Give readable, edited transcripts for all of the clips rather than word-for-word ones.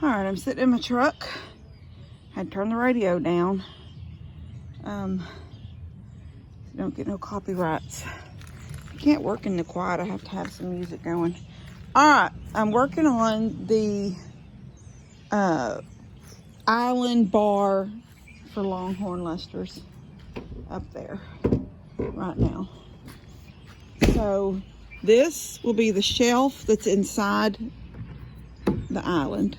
All right, I'm sitting in my truck. Had to turn the radio down. Don't get no copyrights. I can't work in the quiet. I have to have some music going. All right, I'm working on the island bar for longhorn lusters up there right now. So this will be the shelf that's inside the island.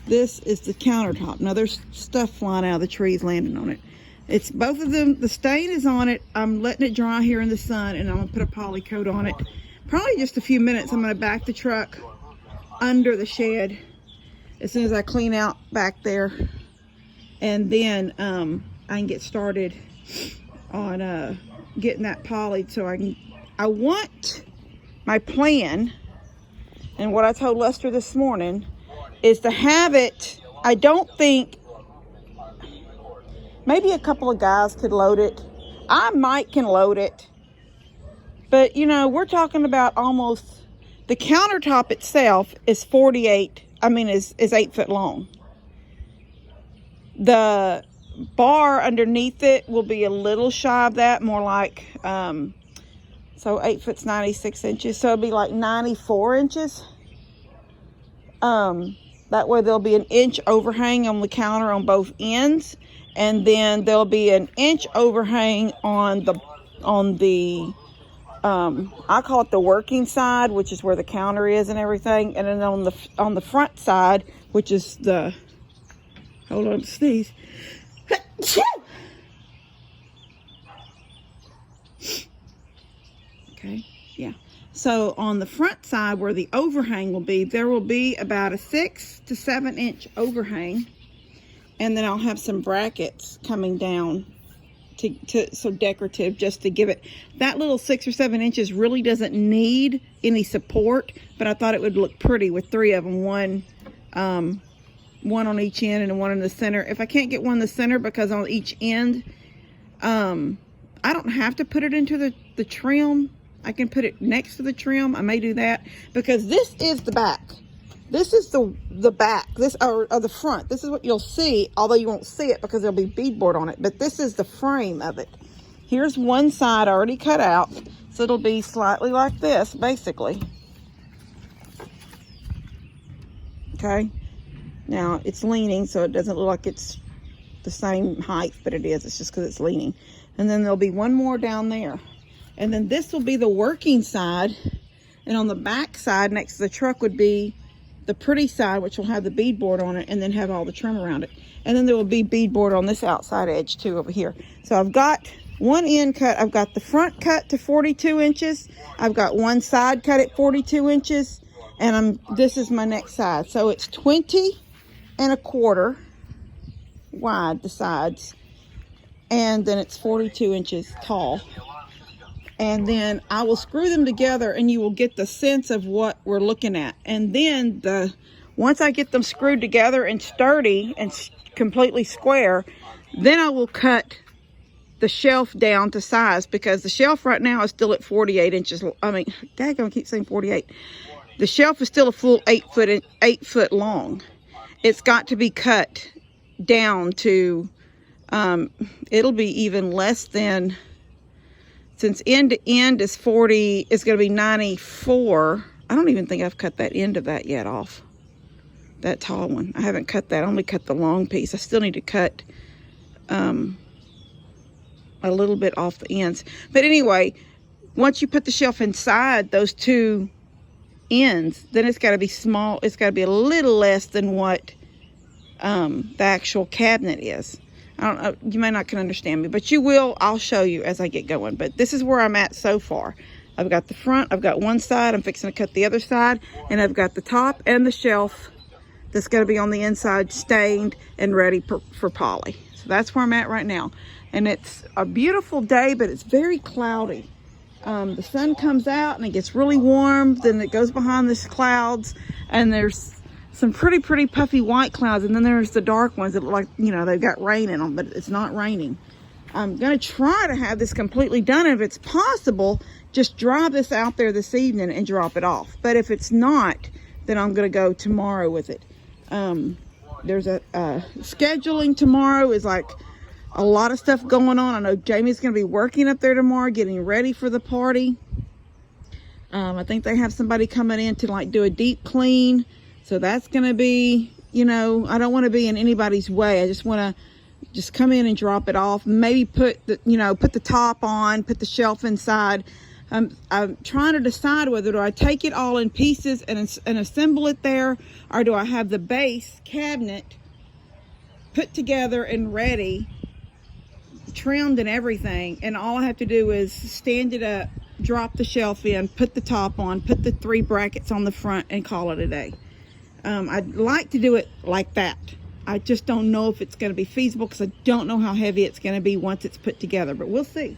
This is the countertop. Now there's stuff flying out of the trees landing on it. It's both of them. The stain is on it. I'm letting it dry here in the sun, and I'm gonna put a poly coat on it. Probably just a few minutes. I'm gonna back the truck under the shed as soon as I clean out back there, and then I can get started on getting that polyed so I want my plan, and what I told Lester this morning is to have it. I don't think, maybe a couple of guys could load it. I might can load it, but you know, we're talking about almost, the countertop itself is 8 foot long. The bar underneath it will be a little shy of that, more like, so 8 foot's 96 inches. So it'll be like 94 inches. That way there'll be an inch overhang on the counter on both ends. And then there'll be an inch overhang on the I call it the working side, which is where the counter is and everything. And then on the front side, which is the, hold on to sneeze. Okay, yeah. So on the front side where the overhang will be, there will be about a 6 to 7 inch overhang. And then I'll have some brackets coming down so decorative, just to give it, that little 6 or 7 inches really doesn't need any support, but I thought it would look pretty with 3 of them, one on each end and one in the center. If I can't get one in the center because on each end, I don't have to put it into the trim. I can put it next to the trim. I may do that because this is the back. This is the back, or the front. This is what you'll see, although you won't see it because there'll be beadboard on it. But this is the frame of it. Here's one side already cut out, so it'll be slightly like this, basically. Okay. Now it's leaning, so it doesn't look like it's the same height, but it is. It's just because it's leaning. And then there'll be one more down there. And then this will be the working side, and on the back side next to the truck would be the pretty side, which will have the beadboard on it and then have all the trim around it. And then there will be beadboard on this outside edge too over here. So I've got one end cut. I've got the front cut to 42 inches. I've got one side cut at 42 inches. And this is my next side. So it's 20 1/4 wide, the sides. And then it's 42 inches tall. And then I will screw them together and you will get the sense of what we're looking at. And then once I get them screwed together and sturdy and completely square, then I will cut the shelf down to size, because the shelf right now is still at 48 inches. I mean, daggone, I keep saying 48. The shelf is still a full 8 foot long. It's got to be cut down to, it'll be even less than, since end to end is 40, it's going to be 94. I don't even think I've cut that end of that yet off. That tall one. I haven't cut that. I only cut the long piece. I still need to cut a little bit off the ends. But anyway, once you put the shelf inside those two ends, then it's got to be small. It's got to be a little less than what the actual cabinet is. I don't know, you may not can understand me, but you will. I'll show you as I get going. But this is where I'm at so far. I've got the front, I've got one side, I'm fixing to cut the other side, and I've got the top and the shelf that's going to be on the inside stained and ready for poly. So that's where I'm at right now. And it's a beautiful day, but it's very cloudy. The sun comes out and it gets really warm, then it goes behind these clouds, and there's some pretty puffy white clouds, and then there's the dark ones that look like, you know, they've got rain in them, but it's not raining. I'm going to try to have this completely done, and if it's possible, just drive this out there this evening and drop it off. But if it's not, then I'm going to go tomorrow with it. There's a scheduling tomorrow is like a lot of stuff going on. I know Jamie's going to be working up there tomorrow, getting ready for the party. I think they have somebody coming in to like do a deep clean. So that's going to be, you know, I don't want to be in anybody's way. I just want to just come in and drop it off. Maybe put the, you know, put the top on, put the shelf inside. I'm trying to decide whether do I take it all in pieces and assemble it there, or do I have the base cabinet put together and ready, trimmed and everything, and all I have to do is stand it up, drop the shelf in, put the top on, put the 3 brackets on the front, and call it a day. I'd like to do it like that. I just don't know if it's going to be feasible because I don't know how heavy it's going to be once it's put together, but we'll see.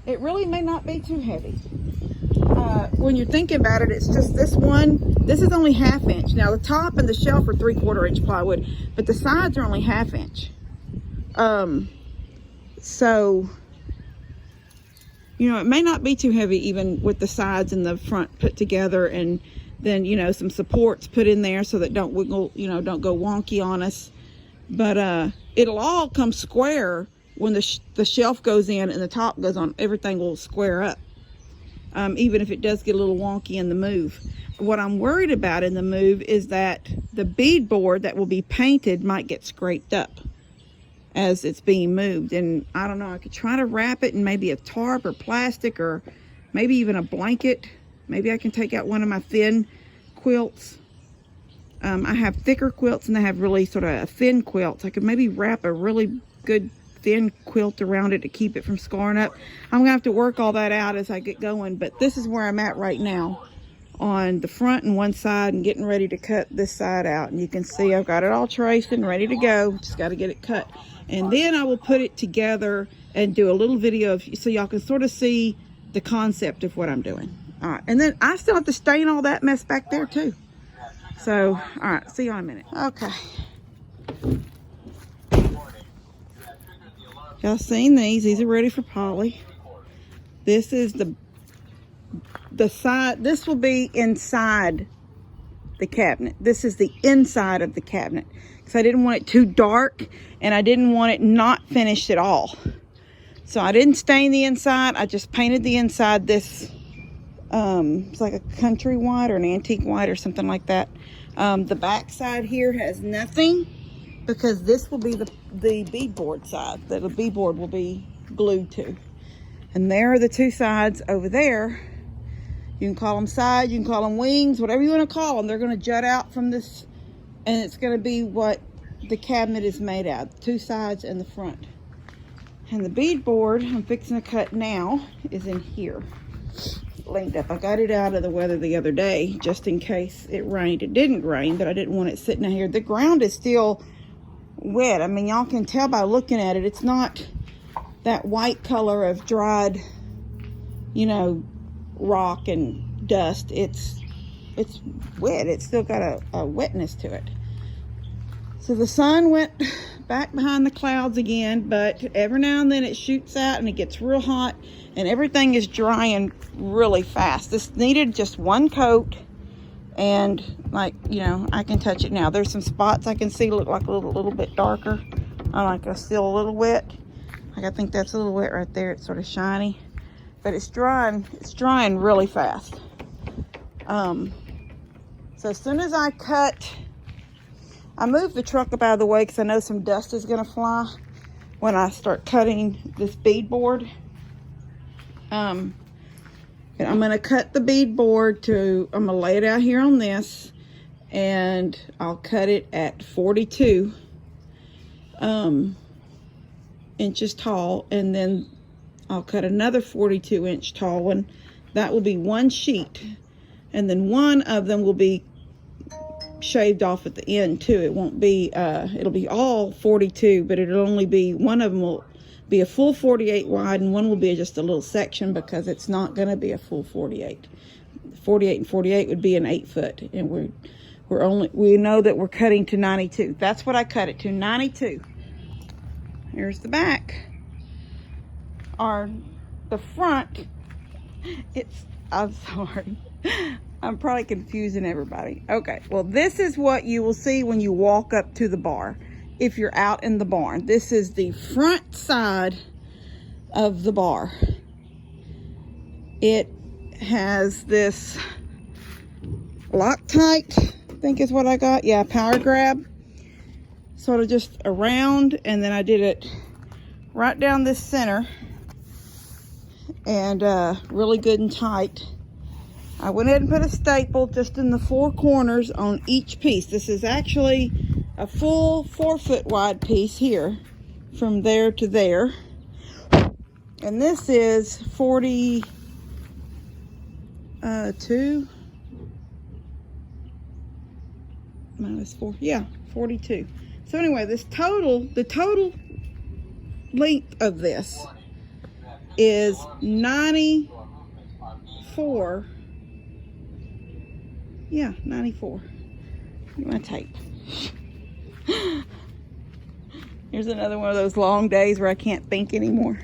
It really may not be too heavy. When you're thinking about it, it's just this one. This is only 1/2 inch. Now the top and the shelf are 3/4 inch plywood, but the sides are only 1/2 inch. So, you know, it may not be too heavy even with the sides and the front put together, and then, you know, some supports put in there so that don't wiggle, you know, don't go wonky on us. But it'll all come square when the shelf goes in and the top goes on. Everything will square up, even if it does get a little wonky in the move. What I'm worried about in the move is that the beadboard that will be painted might get scraped up as it's being moved. And I don't know, I could try to wrap it in maybe a tarp or plastic, or maybe even a blanket. Maybe I can take out one of my thin quilts. I have thicker quilts and I have really sort of thin quilts. I could maybe wrap a really good thin quilt around it to keep it from scarring up. I'm gonna have to work all that out as I get going, but this is where I'm at right now on the front and one side, and getting ready to cut this side out. And you can see I've got it all traced and ready to go. Just got to get it cut, and then I will put it together and do a little video of, so y'all can sort of see the concept of what I'm doing. All right, and then I still have to stain all that mess back there too. So, all right, see you in a minute. Okay. Y'all seen these? These are ready for poly. This is the side. This will be inside the cabinet. This is the inside of the cabinet, because I didn't want it too dark and I didn't want it not finished at all. So I didn't stain the inside. I just painted the inside this. It's like a country white or an antique white or something like that. The back side here has nothing, because this will be the beadboard side that the beadboard will be glued to. And there are the 2 sides over there. You can call them side, you can call them wings, whatever you want to call them. They're going to jut out from this, and it's going to be what the cabinet is made out of, 2 sides and the front. And the beadboard I'm fixing to cut now is in here, linked up. I got it out of the weather the other day just in case it rained. It didn't rain, but I didn't want it sitting out here. The ground is still wet. I mean, y'all can tell by looking at it. It's not that white color of dried, you know, rock and dust. It's wet. It's still got a wetness to it. So the sun went back behind the clouds again, but every now and then it shoots out and it gets real hot, and everything is drying really fast. This needed just 1 coat, and like, you know, I can touch it now. There's some spots I can see look like a little bit darker. I like it's still a little wet. Like, I think that's a little wet right there. It's sort of shiny, but it's drying really fast. So as soon as I moved the truck up out of the way because I know some dust is going to fly when I start cutting this beadboard. And I'm going to cut the beadboard to, I'm going to lay it out here on this, and I'll cut it at 42 inches tall, and then I'll cut another 42 inch tall one. That will be 1 sheet, and then one of them will be shaved off at the end too. It won't be it'll be all 42, but it'll only be, one of them will be a full 48 wide, and one will be just a little section, because it's not going to be a full 48. 48 and 48 would be an 8 foot, and we know that we're cutting to 92. That's what I cut it to, 92. Here's the back, or the front. I'm sorry. I'm probably confusing everybody. Okay, well, this is what you will see when you walk up to the bar. If you're out in the barn, this is the front side of the bar. It has this Loctite, I think is what I got. Yeah, power grab. Sort of just around, and then I did it right down this center, and really good and tight. I went ahead and put a staple just in the 4 corners on each piece. This is actually a full 4-foot wide piece here from there to there, and this is 42 minus 4, yeah, 42. So anyway, the total length of this is 94. Yeah, 94. Get my tape. Here's another one of those long days where I can't think anymore.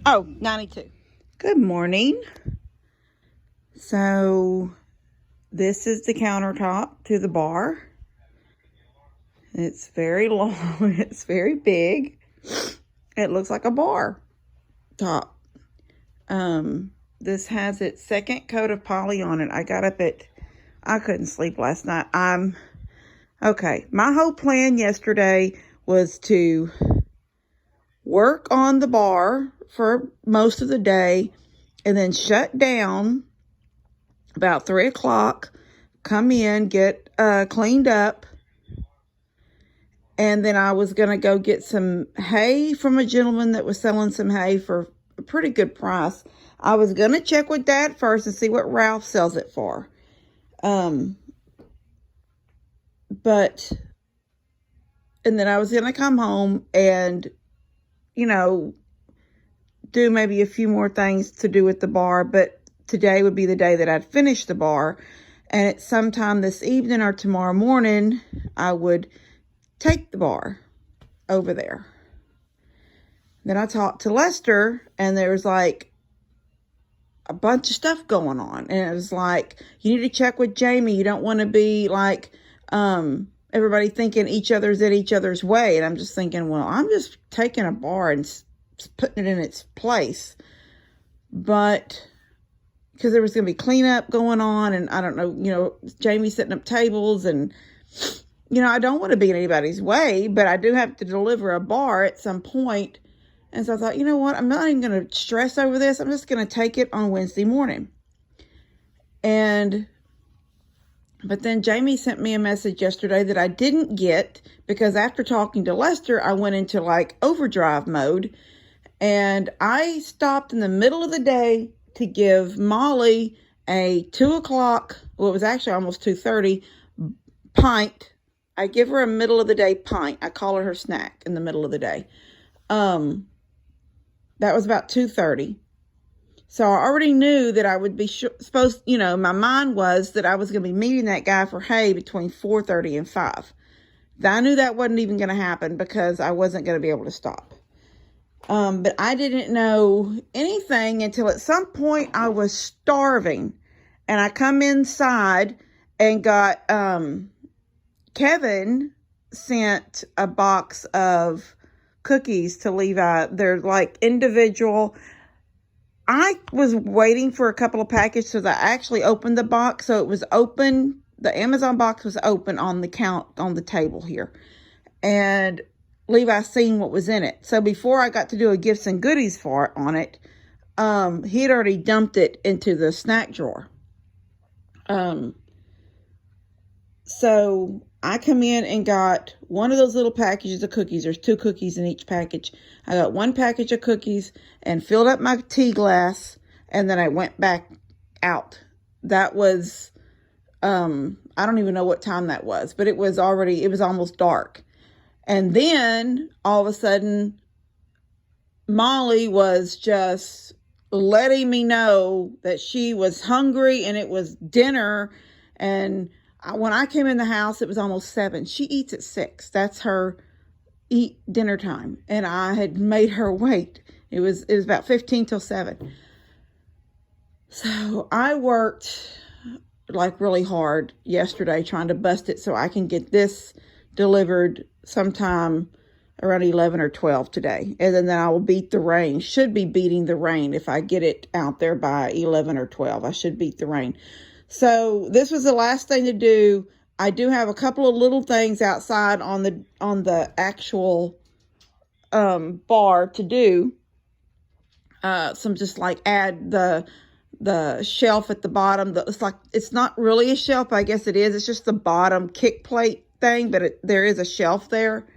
Oh, 92. Good morning. So this is the countertop to the bar. It's very long. It's very big. It looks like a bar top. This has its second coat of poly on it. I couldn't sleep last night. Okay. My whole plan yesterday was to work on the bar for most of the day and then shut down about 3 o'clock, come in, get cleaned up, and then I was going to go get some hay from a gentleman that was selling some hay for a pretty good price. I was going to check with Dad first and see what Ralph sells it for. And then I was going to come home and, do maybe a few more things to do with the bar, but today would be the day that I'd finish the bar, and at sometime this evening or tomorrow morning, I would take the bar over there. Then I talked to Lester, and there was like a bunch of stuff going on, and it was like, you need to check with Jamie. You don't want to be like, everybody thinking each other's in each other's way, and I'm just thinking, well, I'm just taking a bar and putting it in its place, but because there was going to be cleanup going on, and I don't know, Jamie setting up tables, and I don't want to be in anybody's way, but I do have to deliver a bar at some point. And so I thought, you know what, I'm not even going to stress over this. I'm just going to take it on Wednesday morning. But then Jamie sent me a message yesterday that I didn't get, because after talking to Lester, I went into like overdrive mode. And I stopped in the middle of the day to give Molly a 2 o'clock, well, it was actually almost 2:30, pint. I give her a middle of the day pint. I call her snack in the middle of the day. That was about 2:30. So I already knew that I would be supposed, my mind was that I was going to be meeting that guy for hay between 4:30 and 5. I knew that wasn't even going to happen because I wasn't going to be able to stop. But I didn't know anything until at some point I was starving, and I come inside and got, Kevin sent a box of cookies to Levi. They're like individual. I was waiting for a couple of packages, so I actually opened the box. So it was open. The Amazon box was open on the table here. And Levi seen what was in it. So before I got to do a gifts and goodies on it, he had already dumped it into the snack drawer. So I come in and got one of those little packages of cookies. There's 2 cookies in each package. I got 1 package of cookies and filled up my tea glass, and then I went back out. That was, I don't even know what time that was, but it was almost dark. And then all of a sudden, Molly was just letting me know that she was hungry and it was dinner. And when I came in the house, it was almost 7. She eats at 6. That's her eat dinner time, and I had made her wait. It was about 15 till 7. So I worked like really hard yesterday trying to bust it so I can get this delivered sometime around 11 or 12 today. And then I will beat the rain. Should be beating the rain if I get it out there by 11 or 12. I should beat the rain. So this was the last thing to do. I do have a couple of little things outside on the actual bar to do. Some just like add the shelf at the bottom. It's not really a shelf. I guess it is. It's just the bottom kick plate thing, but there is a shelf there.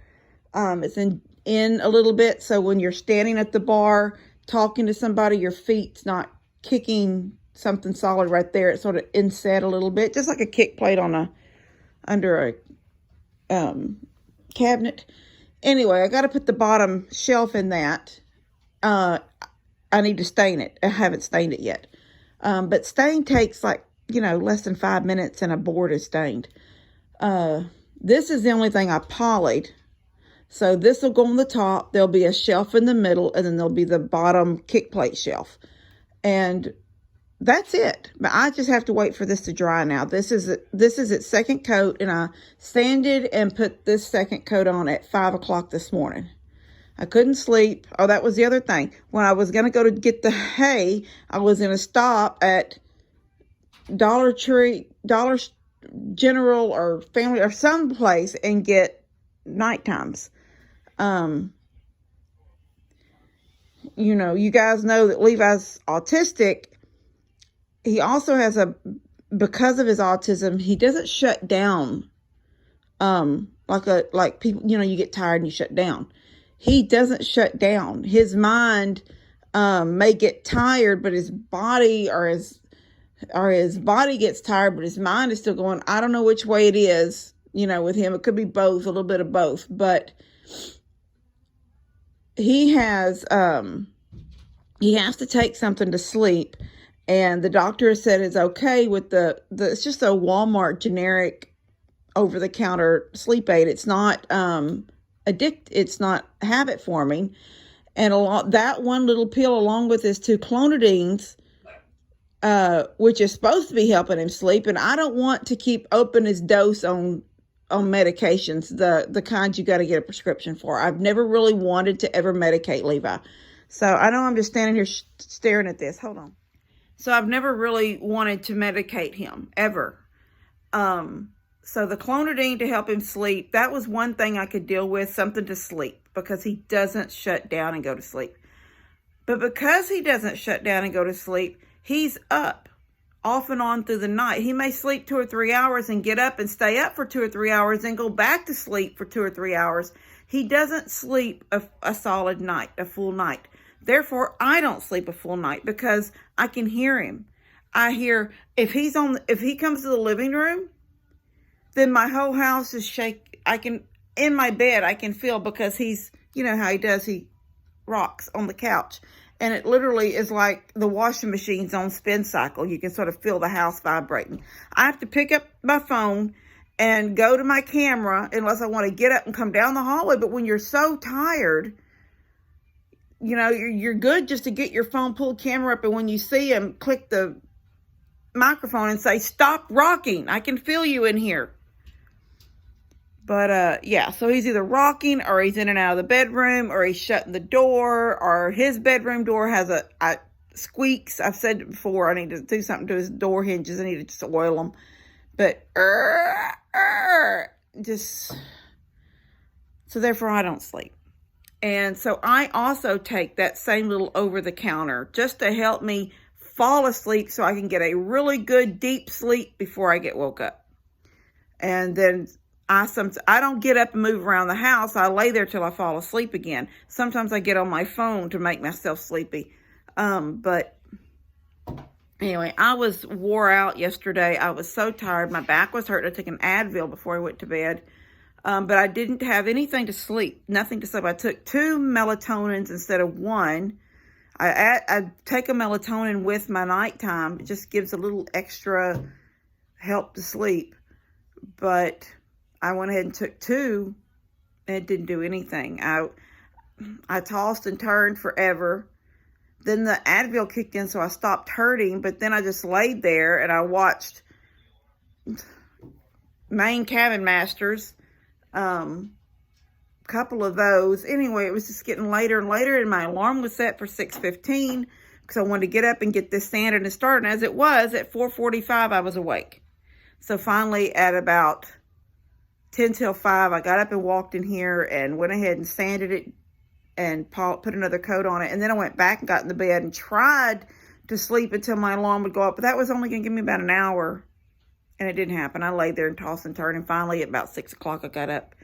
It's in a little bit, so when you're standing at the bar talking to somebody, your feet's not kicking something solid right there. It's sort of inset a little bit, just like a kick plate under a cabinet. Anyway, I got to put the bottom shelf in that. I need to stain it. I haven't stained it yet. But stain takes less than 5 minutes and a board is stained. This is the only thing I polyed. So this will go on the top. There'll be a shelf in the middle, and then there'll be the bottom kick plate shelf. And that's it. But I just have to wait for this to dry now. This is its second coat, and I sanded and put this second coat on at 5 o'clock this morning. I couldn't sleep. Oh, that was the other thing. When I was going to go to get the hay, I was going to stop at Dollar General or Family or some place and get night times. You guys know that Levi's autistic. He also has because of his autism, he doesn't shut down. Like people, you get tired and you shut down. He doesn't shut down. His mind may get tired, but his body his body gets tired, but his mind is still going. I don't know which way it is, with him. It could be both, a little bit of both. But he has to take something to sleep. And the doctor has said it's okay with it's just a Walmart generic over-the-counter sleep aid. It's not it's not habit forming. And that one little pill along with his 2 clonidines, which is supposed to be helping him sleep. And I don't want to keep open his dose on medications, the kinds you got to get a prescription for. I've never really wanted to ever medicate Levi. So I know I'm just standing here staring at this. Hold on. So I've never really wanted to medicate him, ever. So the clonidine to help him sleep, that was one thing I could deal with, something to sleep, because he doesn't shut down and go to sleep. But because he doesn't shut down and go to sleep, he's up off and on through the night. He may sleep 2 or 3 hours and get up and stay up for 2 or 3 hours and go back to sleep for 2 or 3 hours. He doesn't sleep a solid night, a full night. Therefore, I don't sleep a full night because I can hear him. I hear, if he comes to the living room, then my whole house is shake. In my bed, I can feel, because he's, how he does, he rocks on the couch. And it literally is like the washing machine's on spin cycle. You can sort of feel the house vibrating. I have to pick up my phone and go to my camera unless I want to get up and come down the hallway. But when you're so tired, you're good just to get your phone, pull camera up, and when you see him, click the microphone and say, "Stop rocking. I can feel you in here." But, yeah, so he's either rocking, or he's in and out of the bedroom, or he's shutting the door, or his bedroom door has squeaks. I've said it before, I need to do something to his door hinges. I need to just oil them. But, so therefore I don't sleep. And so I also take that same little over-the-counter just to help me fall asleep so I can get a really good deep sleep before I get woke up. And then I don't get up and move around the house. I lay there till I fall asleep again. Sometimes I get on my phone to make myself sleepy. But anyway, I was wore out yesterday. I was so tired. My back was hurt. I took an Advil before I went to bed. But I didn't have anything to sleep. Nothing to sleep. I took 2 melatonins instead of 1. I take a melatonin with my nighttime. It just gives a little extra help to sleep. But I went ahead and took 2 It didn't do anything. I tossed and turned forever. Then the Advil kicked in, so I stopped hurting, but then I just laid there and I watched Maine Cabin Masters, couple of those. Anyway, it was just getting later and later, and my alarm was set for 6:15 because I wanted to get up and get this sanded and started. And as it was, at 4:45, I was awake. So finally, at about 10 till 5, I got up and walked in here and went ahead and sanded it and put another coat on it. And then I went back and got in the bed and tried to sleep until my alarm would go up. But that was only going to give me about an hour. And it didn't happen. I laid there and tossed and turned. And finally, at about 6 o'clock, I got up.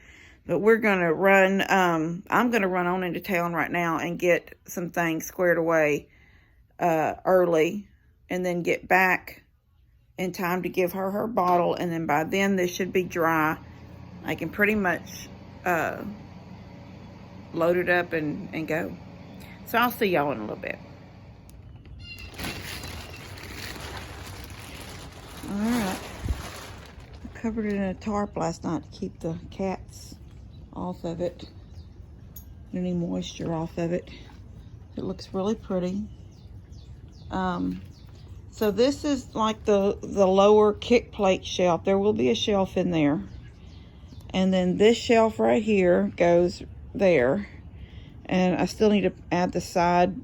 But we're going to run. I'm going to run on into town right now and get some things squared away early. And then get back in time to give her her bottle. And then by then, this should be dry. I can pretty much load it up and go. So I'll see y'all in a little bit. All right. I covered it in a tarp last night to keep the cats off of it. Any moisture off of it. It looks really pretty. So this is like the lower kick plate shelf. There will be a shelf in there. And then this shelf right here goes there. And I still need to add the side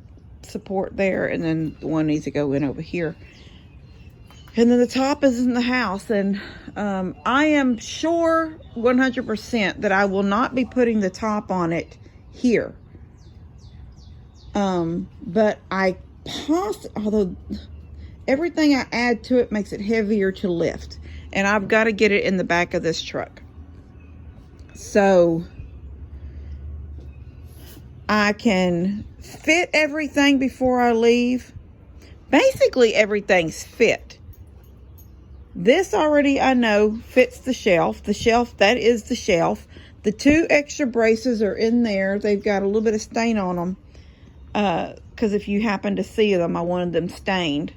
support there. And then the one needs to go in over here. And then the top is in the house. And I am sure 100% that I will not be putting the top on it here. But although everything I add to it makes it heavier to lift. And I've got to get it in the back of this truck. So I can fit everything before I leave. Basically, everything's fit. This already, I know, fits the shelf. The shelf, that is the shelf. The 2 extra braces are in there. They've got a little bit of stain on them. Because if you happen to see them, I wanted them stained.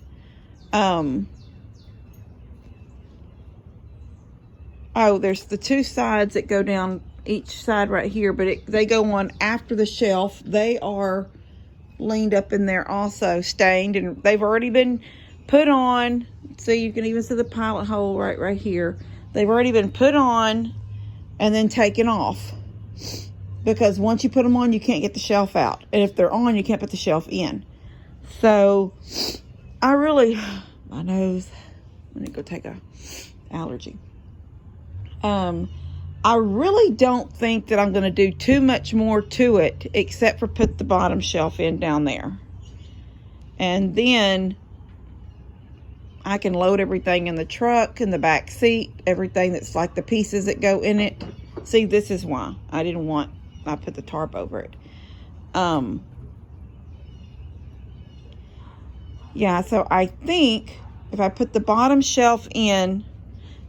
Oh, there's the 2 sides that go down each side right here, but they go on after the shelf. They are leaned up in there also, stained, and they've already been put on. So you can even see the pilot hole right here. They've already been put on and then taken off. Because once you put them on, you can't get the shelf out. And if they're on, you can't put the shelf in. So, my nose, let me go take a allergy. I really don't think that I'm going to do too much more to it, except for put the bottom shelf in down there. And then I can load everything in the truck, in the back seat, everything that's like the pieces that go in it. See, this is why I put the tarp over it. Yeah, so I think if I put the bottom shelf in,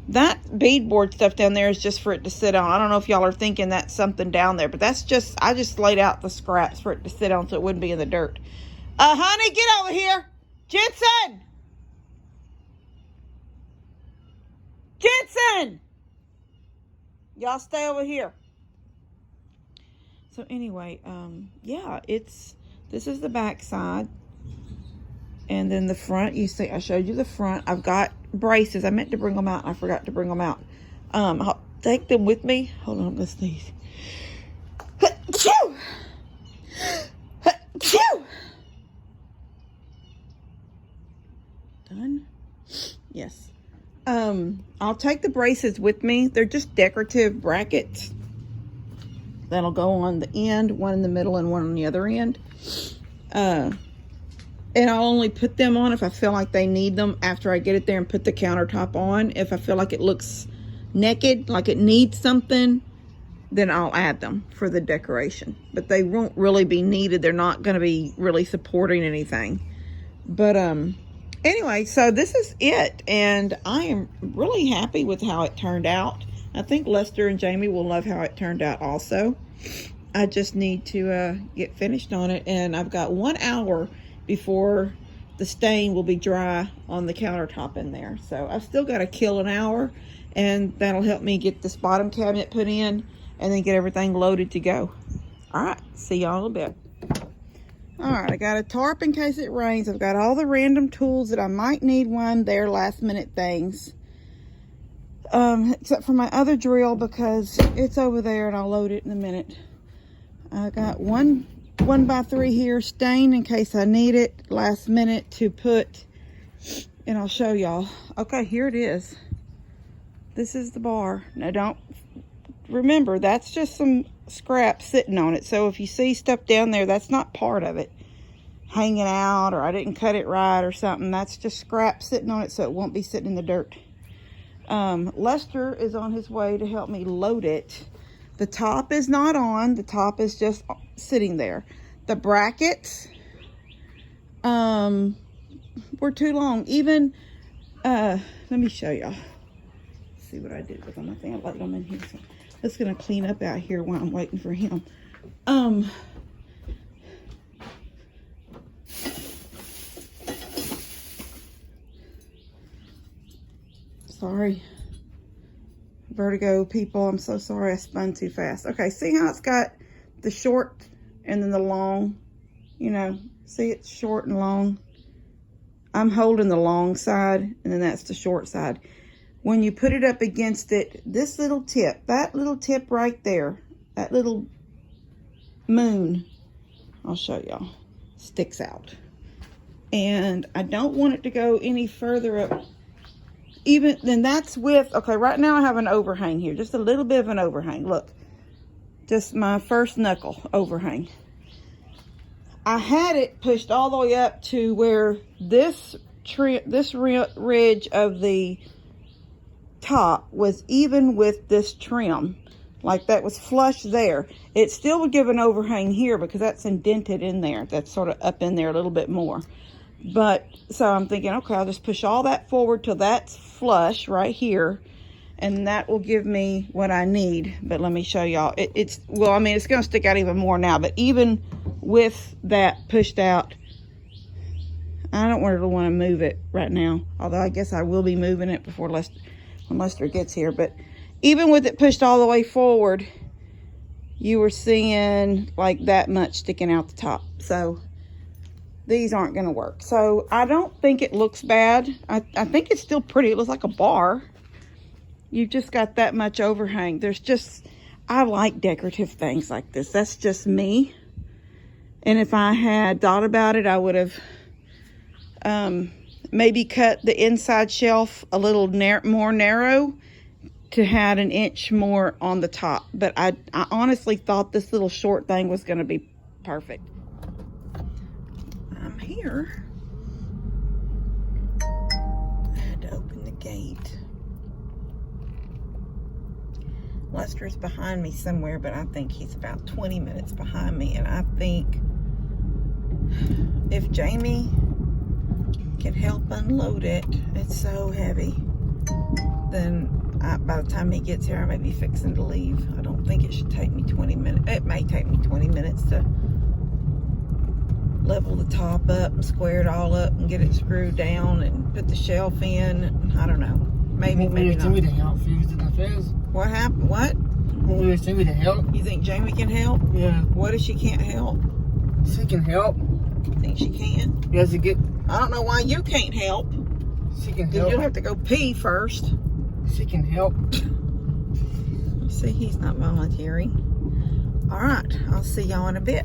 that beadboard stuff down there is just for it to sit on. I don't know if y'all are thinking that's something down there, but that's just, I just laid out the scraps for it to sit on so it wouldn't be in the dirt. Honey, get over here. Jensen! Jensen! Y'all stay over here. So anyway, yeah, this is the back side. And then the front, you see, I showed you the front. I've got braces. I meant to bring them out. I forgot to bring them out. I'll take them with me. Hold on, I'm going to sneeze. Done? Yes. I'll take the braces with me. They're just decorative brackets that'll go on the end, one in the middle and one on the other end. And I'll only put them on if I feel like they need them after I get it there and put the countertop on. If I feel like it looks naked, like it needs something, then I'll add them for the decoration. But they won't really be needed. They're not going to be really supporting anything. But anyway, so this is it. And I am really happy with how it turned out. I think Lester and Jamie will love how it turned out also. I just need to get finished on it. And I've got 1 hour before the stain will be dry on the countertop in there. So I've still got to kill an hour, and that'll help me get this bottom cabinet put in. and then get everything loaded to go. All right, see y'all in a bit. All right, I got a tarp in case it rains. I've got all the random tools that I might need while I'm there, last minute things. Except for my other drill because it's over there and I'll load it in a minute. I got one 1x3 here, stain in case I need it last minute to put, and I'll show y'all. Okay, here it is. This is the bar. Now don't, remember, that's just some scrap sitting on it. So if you see stuff down there, that's not part of it hanging out, or I didn't cut it right or something. That's just scrap sitting on it so it won't be sitting in the dirt. Lester is on his way to help me load it. The top is not on. The top is just sitting there. The brackets were too long. Even, let me show y'all. See what I did with them. I think I laid them in here. So I'm just going to clean up out here while I'm waiting for him. Sorry. Vertigo people, I'm so sorry I spun too fast. Okay, see how it's got the short and then the long? You know, see it's short and long? I'm holding the long side and then that's the short side. When you put it up against it, this little tip, that little tip right there, that little moon, I'll show y'all, sticks out. And I don't want it to go any further up. Even then, that's with, okay, right now I have an overhang here, just a little bit of an overhang. Look, just my first knuckle overhang. I had it pushed all the way up to where this ridge of the top was even with this trim, like that was flush there. It still would give an overhang here because that's indented in there. That's sort of up in there a little bit more. But so I'm thinking, okay, I'll just push all that forward till that's flush right here, and that will give me what I need. But let me show y'all. It's well, I mean, it's going to stick out even more now, but even with that pushed out, I don't really want to move it right now, although I guess I will be moving it before when Lester gets here. But even with it pushed all the way forward, you were seeing like that much sticking out the top. So these aren't going to work. So I don't think it looks bad. I think it's still pretty. It looks like a bar. You've just got that much overhang. There's just, I like decorative things like this. That's just me. And if I had thought about it, I would have maybe cut the inside shelf a little more narrow to have an inch more on the top. But I honestly thought this little short thing was going to be perfect. I'm here. I had to open the gate. Lester's behind me somewhere, but I think he's about 20 minutes behind me. And I think if Jamie can help unload it, it's so heavy, then by the time he gets here, I may be fixing to leave. I don't think it should take me 20 minutes. It may take me 20 minutes to level the top up and square it all up and get it screwed down and put the shelf in. I don't know. Maybe not. What happened? What? Want Jamie to help? You think Jamie can help? Yeah. What if she can't help? She can help. You think she can? Yeah, she get. I don't know why you can't help. She can help. You'll have to go pee first. She can help. See, he's not volunteering. All right, I'll see y'all in a bit.